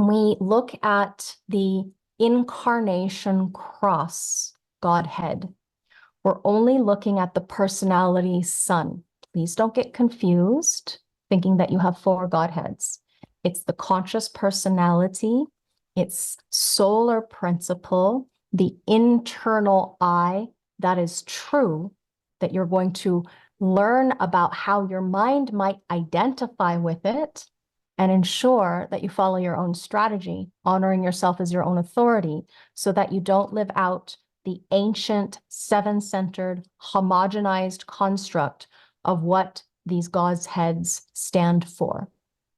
when we look at the Incarnation Cross Godhead, we're only looking at the personality Son. Please don't get confused thinking that you have four Godheads. It's the conscious personality, it's solar principle, the internal I that is true, that you're going to learn about how your mind might identify with it and ensure that you follow your own strategy, honoring yourself as your own authority so that you don't live out the ancient seven-centered homogenized construct of what these Godheads stand for.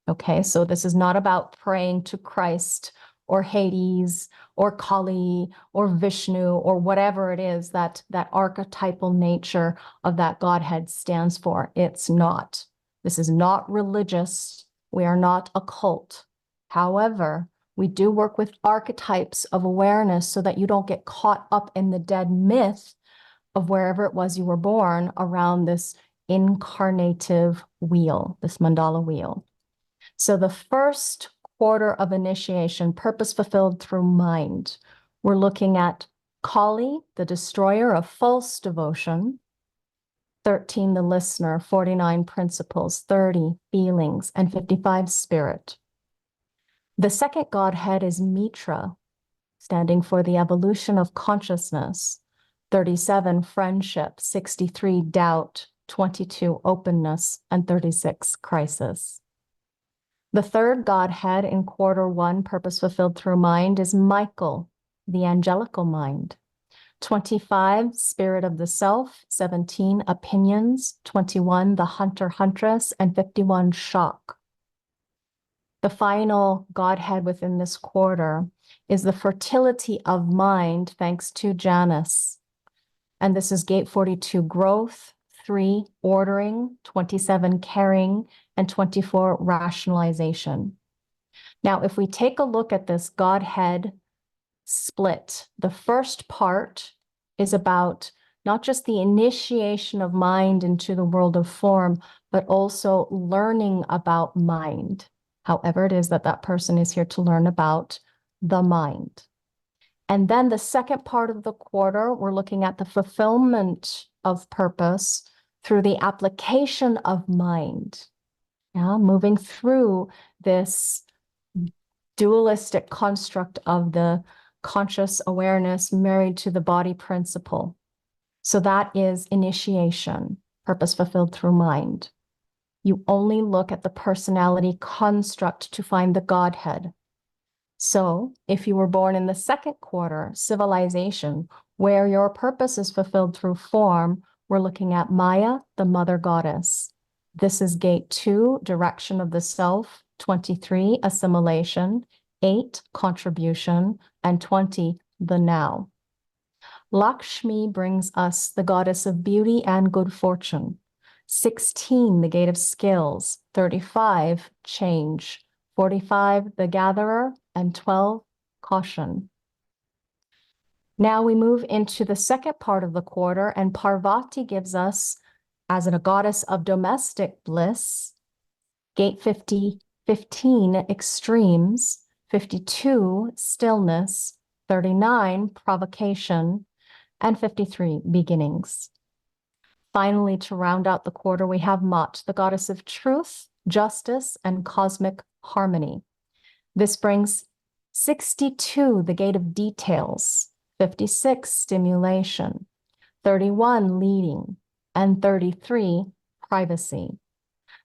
Okay, so this is not about praying to Christ or Hades or Kali or Vishnu or whatever it is that archetypal nature of that Godhead stands for. It's not. This is not religious. We are not a cult. However, we do work with archetypes of awareness so that you don't get caught up in the dead myth of wherever it was you were born around this incarnative wheel, this mandala wheel. So the first quarter of initiation, purpose fulfilled through mind, we're looking at Kali, the destroyer of false devotion, 13, the listener, 49 principles, 30 feelings, and 55 spirit. The second Godhead is Mitra, standing for the evolution of consciousness, 37 friendship, 63 doubt, 22 openness, and 36 crisis. The third Godhead in quarter one, purpose fulfilled through mind, is Michael, the angelical mind. 25, spirit of the self, 17, opinions, 21, the hunter-huntress, and 51, shock. The final Godhead within this quarter is the fertility of mind, thanks to Janus. And this is gate 42, growth, 3, ordering, 27, caring, and 24, rationalization. Now, if we take a look at this Godhead split, the first part is about not just the initiation of mind into the world of form, but also learning about mind, however it is that that person is here to learn about the mind. And then the second part of the quarter, we're looking at the fulfillment of purpose through the application of mind. Yeah, moving through this dualistic construct of the conscious awareness married to the body principle. So that is initiation, purpose fulfilled through mind. You only look at the personality construct to find the Godhead. So if you were born in the second quarter, civilization, where your purpose is fulfilled through form, we're looking at Maya, the mother goddess. This is gate 2, direction of the self, 23, assimilation, 8, contribution, and 20, the now. Lakshmi brings us the goddess of beauty and good fortune. 16, the gate of skills, 35, change, 45, the gatherer, and 12, caution. Now we move into the second part of the quarter, and Parvati gives us, as a goddess of domestic bliss, gate 50, 15, extremes, 52, stillness, 39, provocation, and 53, beginnings. Finally, to round out the quarter, we have Mat, the goddess of truth, justice, and cosmic harmony. This brings 62, the gate of details, 56, stimulation, 31, leading, and 33, privacy.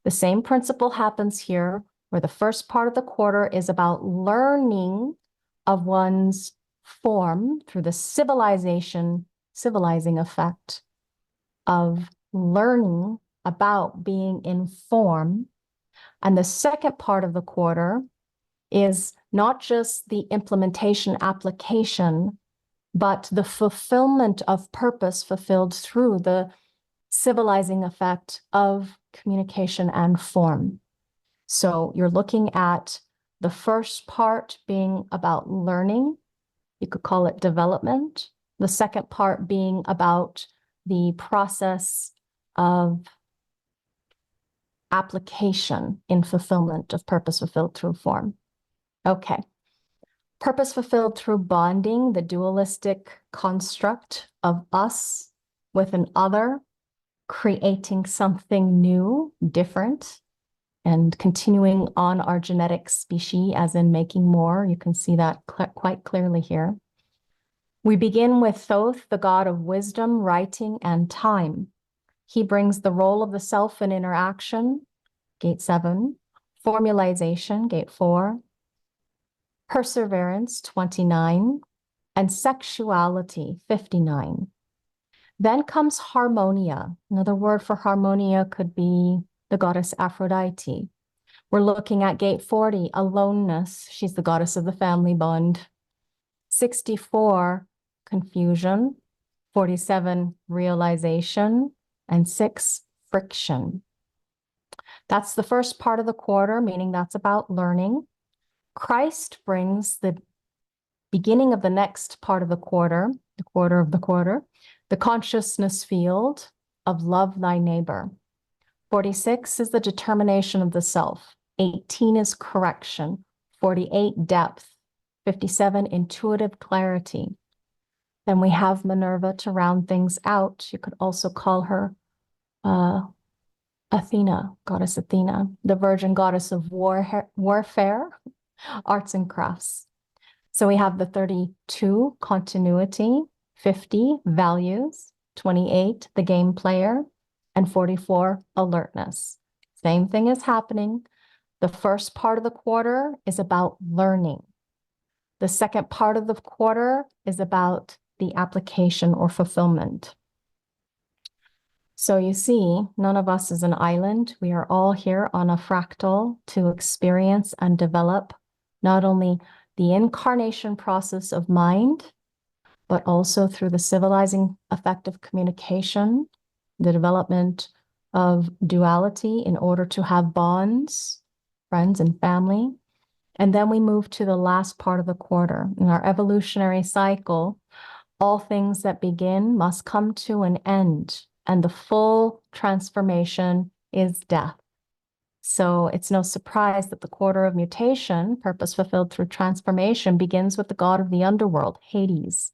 The same principle happens here, where the first part of the quarter is about learning of one's form through the civilizing effect of learning about being in form. And the second part of the quarter is not just the implementation application, but the fulfillment of purpose fulfilled through the civilizing effect of communication and form. So you're looking at the first part being about learning. You could call it development. The second part being about the process of application in fulfillment of purpose fulfilled through form. Okay. Purpose fulfilled through bonding, the dualistic construct of us with an other, creating something new, different, and continuing on our genetic species, as in making more. You can see that quite clearly here. We begin with Thoth, the god of wisdom, writing, and time. He brings the role of the self in interaction, gate 7, formalization, gate 4, perseverance, 29, and sexuality, 59. Then comes Harmonia. Another word for Harmonia could be the goddess Aphrodite. We're looking at gate 40, aloneness. She's the goddess of the family bond. 64, confusion. 47, realization. And 6, friction. That's the first part of the quarter, meaning that's about learning. Christ brings the beginning of the next part of the quarter of the quarter, the consciousness field of love thy neighbor. 46 is the determination of the self. 18 is correction. 48, depth. 57, intuitive clarity. Then we have Minerva to round things out. You could also call her Athena, goddess Athena, the virgin goddess of warfare, arts and crafts. So we have the 32, continuity, 50, values, 28, the game player, and 44, alertness. Same thing is happening. The first part of the quarter is about learning. The second part of the quarter is about the application or fulfillment. So you see, none of us is an island. We are all here on a fractal to experience and develop not only the incarnation process of mind, but also through the civilizing effective communication, the development of duality in order to have bonds, friends and family. And then we move to the last part of the quarter. In our evolutionary cycle, all things that begin must come to an end, and the full transformation is death. So it's no surprise that the quarter of mutation, purpose fulfilled through transformation, begins with the god of the underworld, Hades.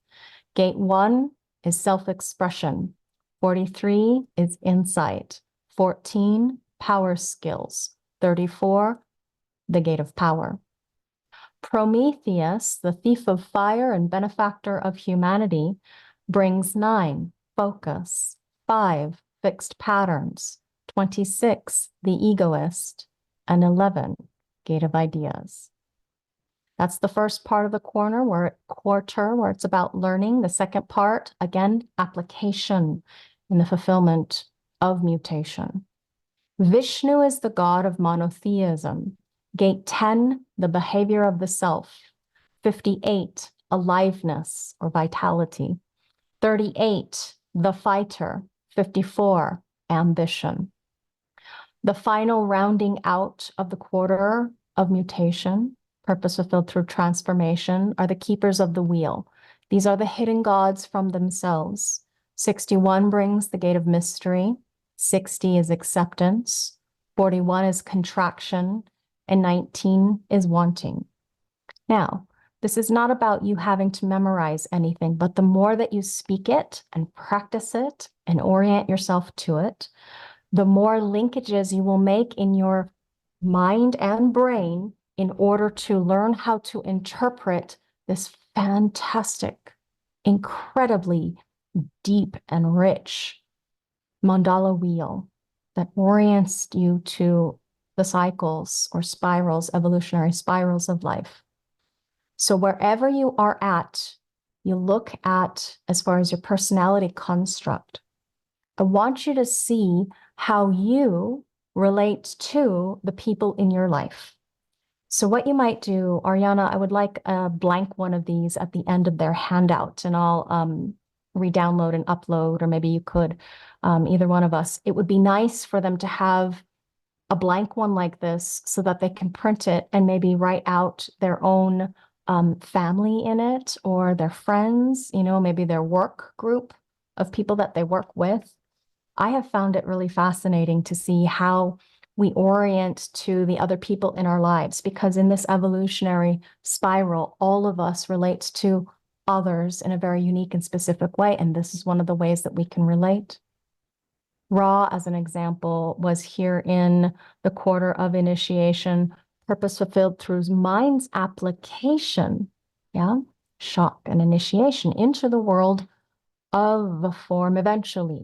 Gate 1 is self-expression. 43 is insight. 14, power skills. 34, the gate of power. Prometheus, the thief of fire and benefactor of humanity, brings 9, focus. 5, fixed patterns. 26, the egoist. And 11, gate of ideas. That's the first part of the quarter where it's about learning. The second part, again, application in the fulfillment of mutation. Vishnu is the god of monotheism. Gate 10, the behavior of the self. 58, aliveness or vitality. 38, the fighter. 54, ambition. The final rounding out of the quarter of mutation, purpose fulfilled through transformation, are the keepers of the wheel. These are the hidden gods from themselves. 61 brings the gate of mystery. 60 is acceptance. 41 is contraction. And 19 is wanting. Now, this is not about you having to memorize anything, but the more that you speak it and practice it and orient yourself to it, the more linkages you will make in your mind and brain in order to learn how to interpret this fantastic, incredibly deep and rich mandala wheel that orients you to the cycles or spirals, evolutionary spirals of life. So wherever you are at, you look at, as far as your personality construct, I want you to see how you relate to the people in your life. So what you might do, Ariana, I would like a blank one of these at the end of their handout, and I'll re-download and upload, or maybe you could, either one of us. It would be nice for them to have a blank one like this so that they can print it and maybe write out their own family in it, or their friends, maybe their work group of people that they work with. I have found it really fascinating to see how we orient to the other people in our lives, because in this evolutionary spiral, all of us relates to others in a very unique and specific way. And this is one of the ways that we can relate. Ra, as an example, was here in the quarter of initiation, purpose fulfilled through mind's application, yeah, shock and initiation into the world of the form eventually.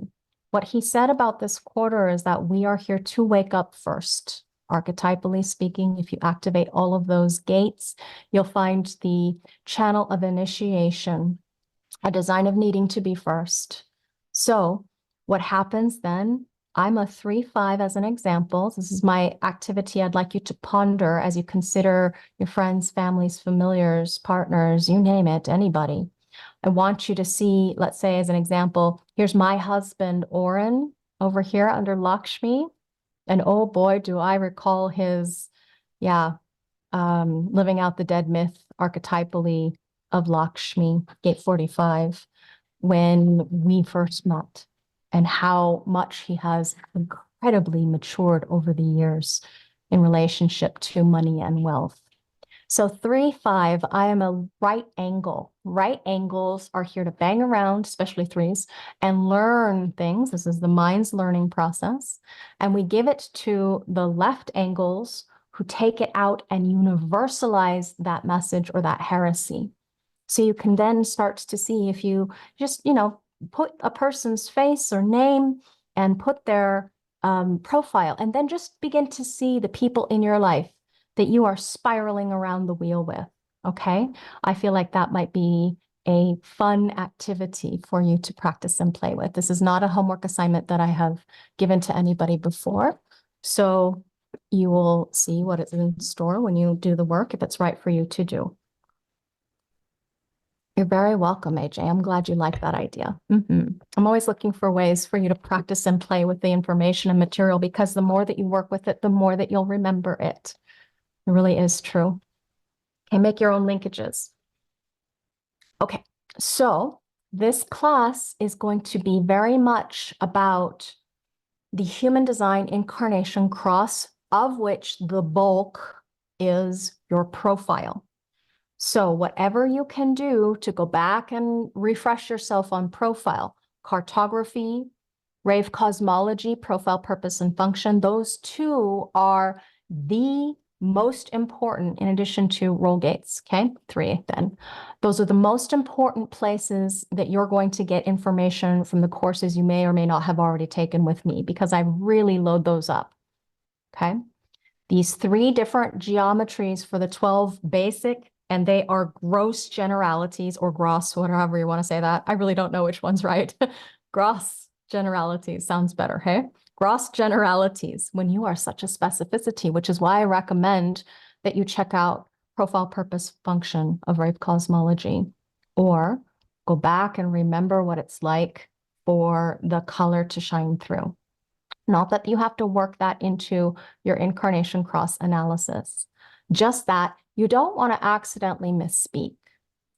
What he said about this quarter is that we are here to wake up first. Archetypally speaking, if you activate all of those gates, you'll find the channel of initiation, a design of needing to be first. So what happens then? I'm a 3-5 as an example. This is my activity I'd like you to ponder as you consider your friends, families, familiars, partners, you name it, anybody. I want you to see, let's say as an example, here's my husband, Oren, over here under Lakshmi. And oh boy, do I recall his, living out the dead myth archetypally of Lakshmi, gate 45, when we first met, and how much he has incredibly matured over the years in relationship to money and wealth. So 3-5, I am a right angle. Right angles are here to bang around, especially threes, and learn things. This is the mind's learning process. And we give it to the left angles who take it out and universalize that message or that heresy. So you can then start to see, if you just, put a person's face or name and put their profile, and then just begin to see the people in your life that you are spiraling around the wheel with, okay? I feel like that might be a fun activity for you to practice and play with. This is not a homework assignment that I have given to anybody before. So you will see what is in store when you do the work, if it's right for you to do. You're very welcome, AJ. I'm glad you like that idea. I'm always looking for ways for you to practice and play with the information and material, because the more that you work with it, the more that you'll remember it. It really is true. Okay, make your own linkages. Okay, so this class is going to be very much about the human design incarnation cross, of which the bulk is your profile. So whatever you can do to go back and refresh yourself on profile, cartography, rave cosmology, profile, purpose, and function, those two are the most important, in addition to roll gates, okay? 3 then. Those are the most important places that you're going to get information from the courses you may or may not have already taken with me, because I really load those up, okay? These 3 different geometries for the 12 basic, and they are gross generalities, or gross, whatever you want to say that. I really don't know which one's right. Gross generalities sounds better, hey? Gross generalities when you are such a specificity, which is why I recommend that you check out Profile, Purpose, Function of Rave Cosmology, or go back and remember what it's like for the color to shine through. Not that you have to work that into your Incarnation Cross analysis, just that you don't want to accidentally misspeak.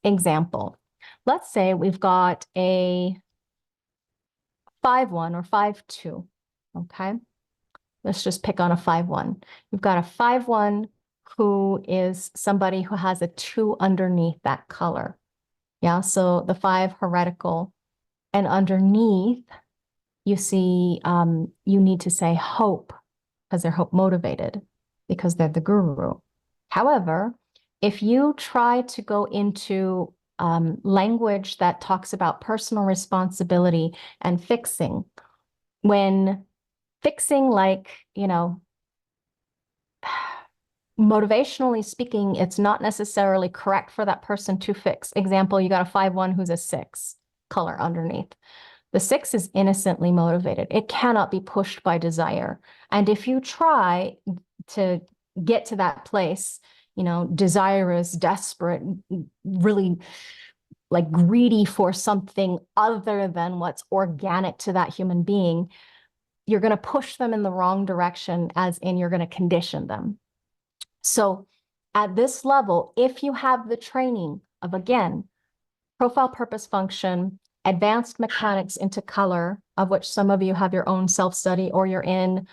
Example, let's say we've got a 5-1 or 5-2, okay? Let's just pick on a 5-1. You've got a 5-1 who is somebody who has a 2 underneath that color. Yeah, so the 5 heretical, and underneath you see, you need to say hope, because they're hope motivated, because they're the guru. However, if you try to go into language that talks about personal responsibility and fixing, when fixing, like, motivationally speaking, it's not necessarily correct for that person to fix. Example, you got a 5-1 who's a 6 color underneath. The 6 is innocently motivated. It cannot be pushed by desire. And if you try to get to that place, desirous, desperate, really like greedy for something other than what's organic to that human being, you're going to push them in the wrong direction, as in you're going to condition them. So at this level, if you have the training of, again, profile, purpose, function, advanced mechanics into color of which some of you have your own self-study or you're in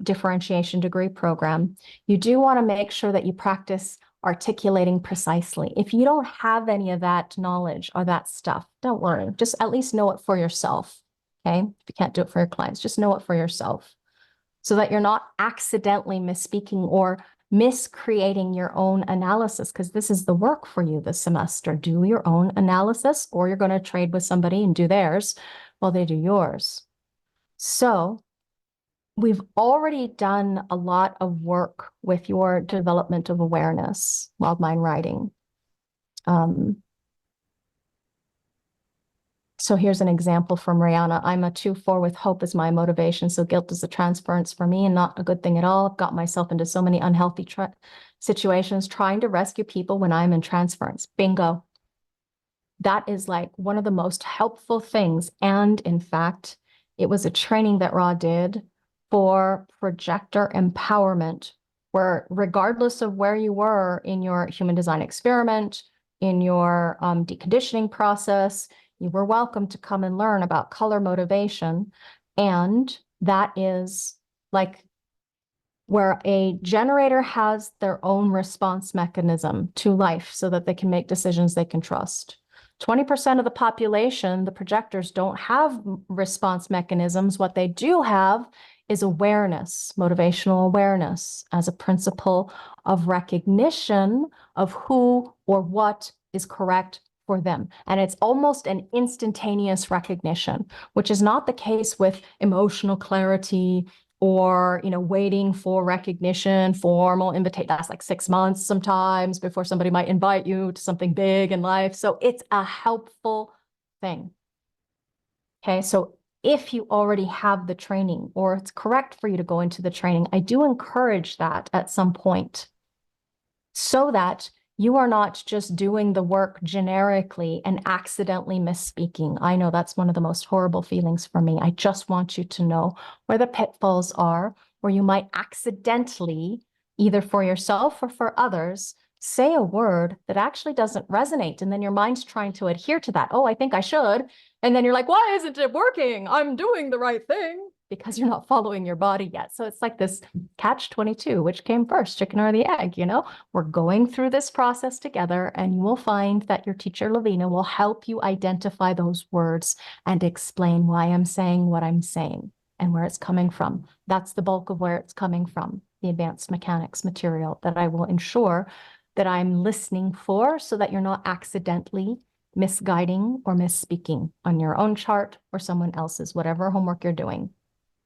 differentiation degree program, you do want to make sure that you practice articulating precisely. If you don't have any of that knowledge or that stuff, don't worry. Just at least know it for yourself. Okay. If you can't do it for your clients, just know it for yourself so that you're not accidentally misspeaking or miscreating your own analysis, because this is the work for you this semester. Do your own analysis, or you're going to trade with somebody and do theirs while they do yours. So we've already done a lot of work with your development of awareness, wild mind writing. So here's an example from Rihanna. I'm a 2-4 with hope as my motivation. So guilt is a transference for me and not a good thing at all. I've got myself into so many unhealthy situations trying to rescue people when I'm in transference. Bingo. That is like one of the most helpful things. And in fact, it was a training that Ra did for projector empowerment, where regardless of where you were in your human design experiment, in your deconditioning process, you were welcome to come and learn about color motivation. And that is like where a generator has their own response mechanism to life so that they can make decisions they can trust. 20% of the population, the projectors, don't have response mechanisms. What they do have is awareness, motivational awareness, as a principle of recognition of who or what is correct for them. And it's almost an instantaneous recognition, which is not the case with emotional clarity or, waiting for recognition, formal invitation. That's like 6 months sometimes before somebody might invite you to something big in life. So it's a helpful thing. Okay, so if you already have the training or it's correct for you to go into the training, I do encourage that at some point so that you are not just doing the work generically and accidentally misspeaking. I know that's one of the most horrible feelings for me. I just want you to know where the pitfalls are, where you might accidentally, either for yourself or for others, say a word that actually doesn't resonate. And then your mind's trying to adhere to that. Oh, I think I should. And then you're like, why isn't it working? I'm doing the right thing. Because you're not following your body yet. So it's like this catch-22, which came first, chicken or the egg, We're going through this process together, and you will find that your teacher, Lavina, will help you identify those words and explain why I'm saying what I'm saying and where it's coming from. That's the bulk of where it's coming from, the advanced mechanics material that I will ensure that I'm listening for so that you're not accidentally misguiding or misspeaking on your own chart or someone else's, whatever homework you're doing.